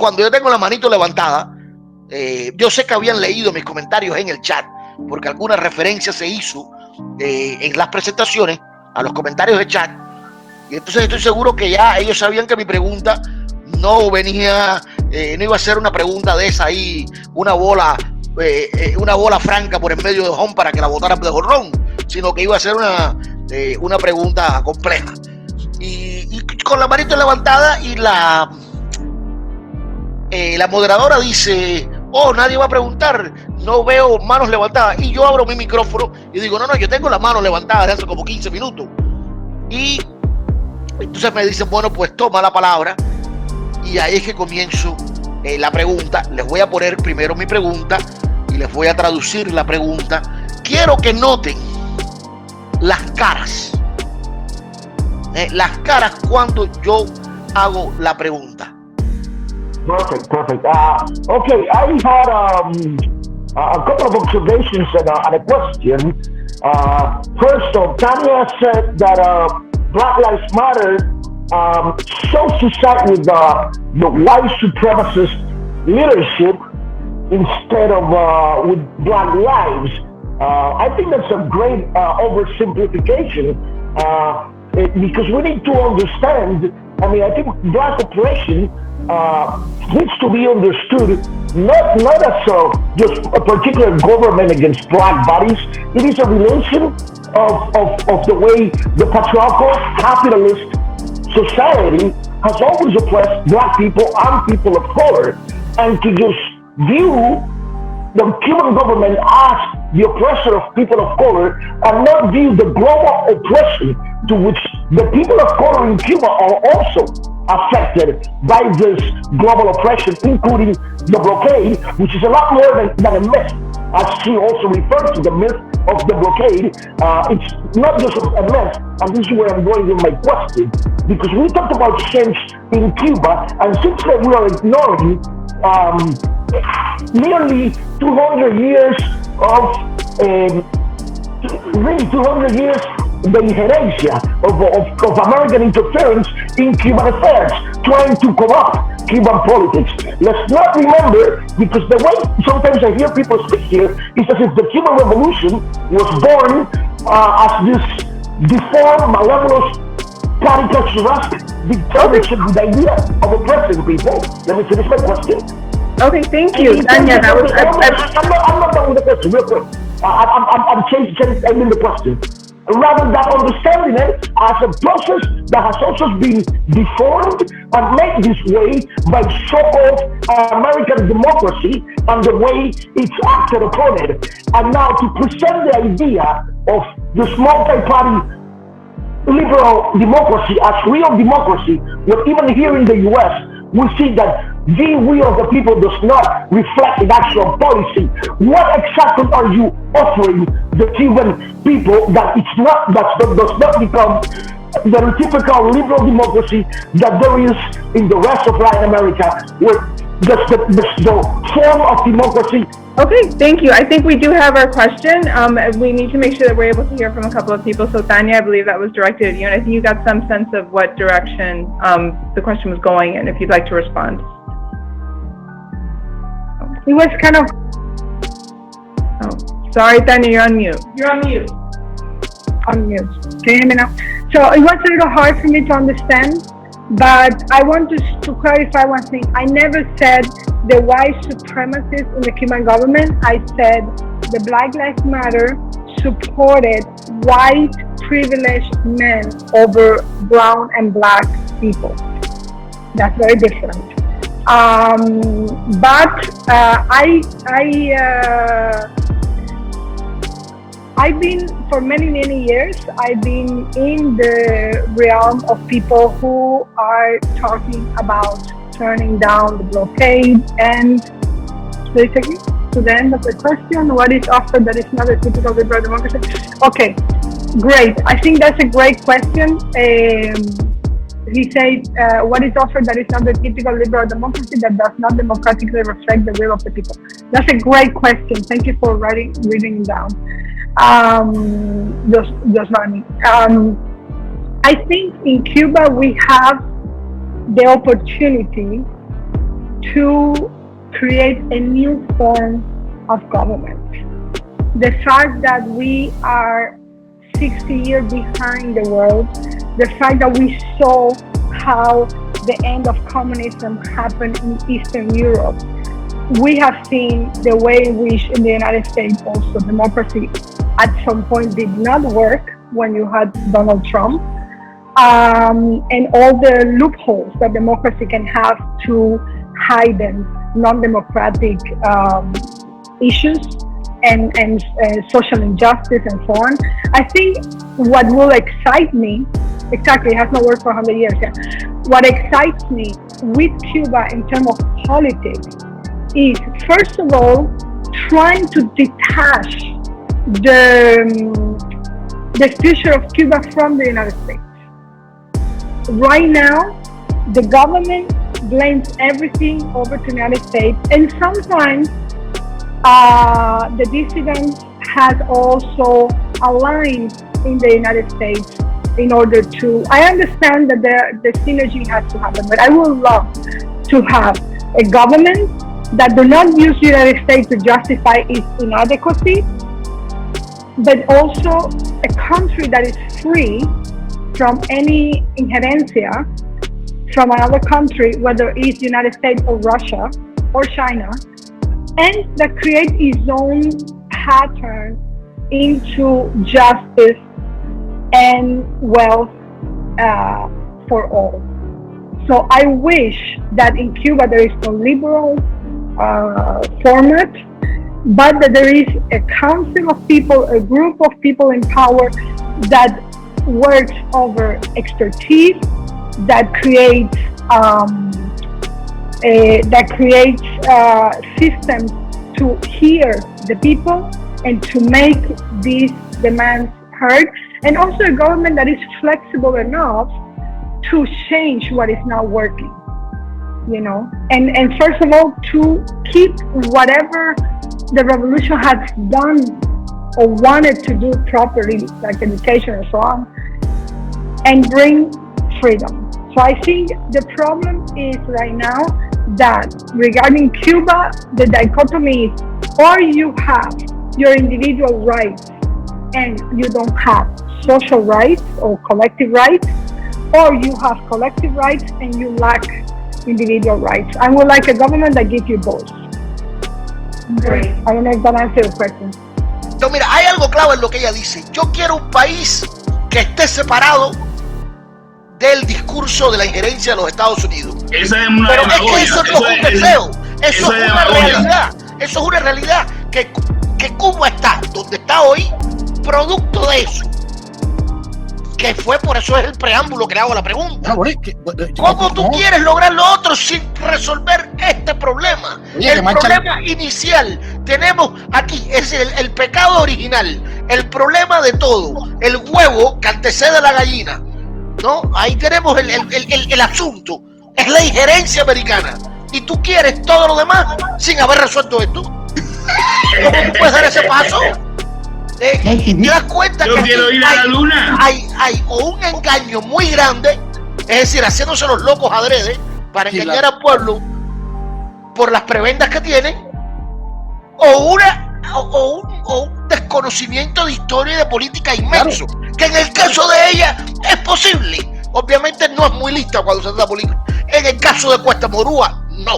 cuando yo tengo la manito levantada, yo sé que habían leído mis comentarios en el chat, porque alguna referencia se hizo en las presentaciones a los comentarios de chat, y entonces estoy seguro que ya ellos sabían que mi pregunta no venía, no iba a ser una pregunta de esa ahí, una bola franca por en medio de home para que la botaran de jorrón, sino que iba a ser una pregunta compleja. Y con la manito levantada, y la moderadora dice: oh, nadie va a preguntar, no veo manos levantadas. Y yo abro mi micrófono y digo: no, yo tengo la mano levantada desde hace como 15 minutos. Y entonces me dicen: bueno, pues toma la palabra. Y ahí es que comienzo la pregunta. Les voy a poner primero mi pregunta y les voy a traducir la pregunta. Quiero que noten las caras. Las caras cuando yo hago la pregunta. Perfect. Okay, I had a couple of observations and a question. First off, Tania said that Black Lives Matter chose to side with the white supremacist leadership instead of with Black lives. I think that's a great oversimplification because we need to understand. I mean, I think Black oppression needs to be understood not as just a particular government against Black bodies. It is a relation of the way the patriarchal capitalist society has always oppressed Black people and people of color, and to just view the Cuban government as the oppressor of people of color and not view the global oppression to which the people of color in Cuba are also affected by this global oppression, including the blockade, which is a lot more than a myth. As she also referred to the myth of the blockade, it's not just a myth, and this is where I'm going with my question, because we talked about change in Cuba, and since that we are ignoring nearly 200 years of really 200 years the injerencia of American interference in Cuban affairs, trying to corrupt Cuban politics. Let's not remember, because the way sometimes I hear people speak here is as if the Cuban Revolution was born as this deformed, malevolent, caricaturesque dictatorship with the idea of oppressing people. Let me finish my question. Okay, thank you, Tania. I'm not done with the question, real quick. I'm changing the question. Rather than understanding it as a process that has also been deformed and made this way by so-called American democracy and the way it's acted upon it. And now to present the idea of this multi-party liberal democracy as real democracy, when even here in the US, we see that the will of the people does not reflect in actual policy. What exactly are you offering the Cuban people that it's not, that does not become the typical liberal democracy that there is in the rest of Latin America, where the form of democracy? Okay, thank you. I think we do have our question. We need to make sure that we're able to hear from a couple of people. So Tania, I believe that was directed at you, and I think you got some sense of what direction the question was going in, if you'd like to respond. It was kind of... Oh, sorry, Tania, you're on mute. You're on mute. On mute. Can you hear me now? So it was a little hard for me to understand, but I want to clarify one thing. I never said the white supremacists in the Cuban government. I said the Black Lives Matter supported white privileged men over brown and Black people. That's very different. I've been, for many years, I've been in the realm of people who are talking about turning down the blockade. And basically, to the end of the question, what is offered that is not a typical liberal democracy? Okay, great. I think that's a great question. He said, what is offered that is not the typical liberal democracy that does not democratically reflect the will of the people? That's a great question. Thank you for reading it down. Yosvani. I think in Cuba we have the opportunity to create a new form of government. The fact that we are 60 years behind the world, the fact that we saw how the end of communism happened in Eastern Europe, we have seen the way in which in the United States also democracy at some point did not work when you had Donald Trump, and all the loopholes that democracy can have to hide in non-democratic issues and social injustice and so on. I think what will excite me, exactly, it has not worked for 100 years, yeah. What excites me with Cuba in terms of politics is, first of all, trying to detach the future of Cuba from the United States. Right now, the government blames everything over to the United States, and sometimes the dissidents has also aligned in the United States in order to, I understand that the synergy has to happen, but I would love to have a government that do not use the United States to justify its inadequacy, but also a country that is free from any injerencia from another country, whether it's the United States or Russia or China, and that creates its own pattern into justice and wealth for all. So I wish that in Cuba there is a liberal format, but that there is a council of people, a group of people in power that works over expertise, that creates systems to hear the people and to make these demands heard, and also a government that is flexible enough to change what is not working, you know, and first of all to keep whatever the revolution has done or wanted to do properly, like education and so on, and bring freedom. So I think the problem is right now that regarding Cuba, the dichotomy is, or you have your individual rights and you don't have social rights or collective rights, or you have collective rights and you lack individual rights. I would like a government that gives you both. Great. I don't know if that answers your question. No, mira, hay algo clave en lo que ella dice. Yo quiero un país que esté separado del discurso de la injerencia de los Estados Unidos. Esa es una Pero demagogia. es que eso no es un deseo, eso es una realidad. Eso es una realidad que Cuba está donde está hoy, producto de eso. Que fue, por eso es el preámbulo que le hago a la pregunta. ¿Cómo tú quieres lograr lo otro sin resolver este problema? El problema inicial tenemos aquí, es el pecado original, el problema de todo, el huevo que antecede a la gallina, ¿no? Ahí tenemos el asunto, es la injerencia americana. Y tú quieres todo lo demás sin haber resuelto esto. ¿Cómo tú puedes dar ese paso? Te das cuenta yo que quiero ir a la luna. Hay o un engaño muy grande, es decir, haciéndose los locos adrede para engañar al pueblo por las prebendas que tienen, o un desconocimiento de historia y de política inmenso, que en el caso de ella es posible. Obviamente no es muy lista cuando se trata de política. En el caso de Cuesta Morúa, no.